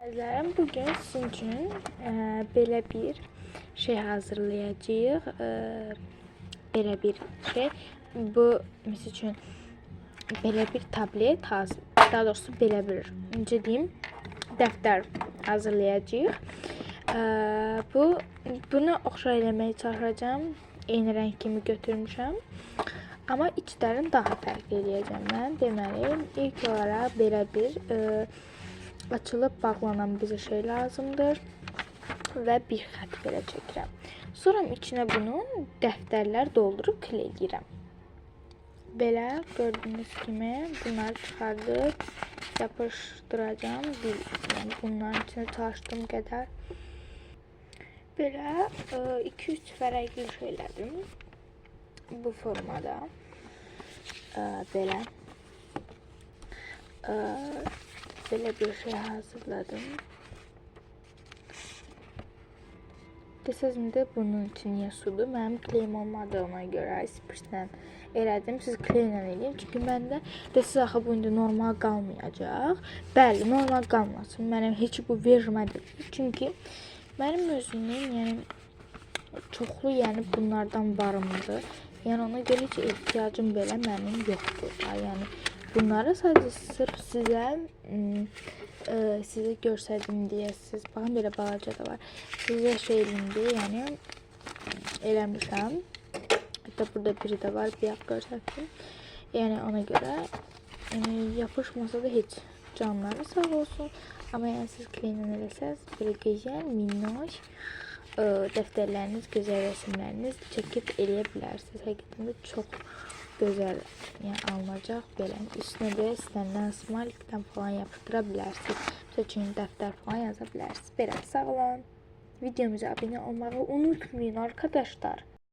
Bugün sizin üçün belə bir şey hazırlayacağıq. Belə bir şey. Bu misal üçün belə bir tablet, daha doğrusu belə bir, necə deyim, dəftər hazırlayacağıq. Bunu oxşar eləməyə çalışacağam. Eyni rəng kimi götürmüşəm. Amma içlərini daha fərqli eləyəcəm mən. Deməli, ilk olaraq belə bir açılıb bağlanan bizə şey lazımdır və bir xətt belə çəkirəm. Sonra içinə bunun dəftərlər doldurub kleyirəm. Belə gördüyünüz kimi bunları çıxardıb yapışdıracağım. Yəni bunların içinə çalışdığım qədər. Belə 2-3 fərqli şeylədim. Bu formada. Belə bir şey hazırladım. Desəzim də bunun üçün niyə sudur? Mənim kleyim olmadığına görə spirtlə elədim. Siz kleylə eləyin. Çünki məndə desəz axı bu indi normal qalmayacaq. Bəli, normal qalmasın. Mənim heç bu vermədim. Çünki mənim özümün çoxlu bunlardan varımdır. Ona görə heç ehtiyacım belə mənim yoxdur. Bunları sadəcə sırf sizə görsədim deyə baxın belə balaca da var. Sizə şey eləyim eləmişəm. Hətta burada biri də var, bir görsətdim. Ona görə yapışmasa da heç canları sağ olsun. Amma siz kleylə eləsəz, belə gözəl, minnoş dəftərləriniz, gözəl rəsmləriniz çəkib eləyə bilərsiniz. Həqiqətən də çox gözəl alınacaq. Belə üstünə də istənilən smaylikdən falan yapışdıra bilərsiniz. Məsəl üçün dəftər falan yaza bilərsiniz. Belə sağ olun. Videomuza abunə olmağı unutmayın arkadaşlar.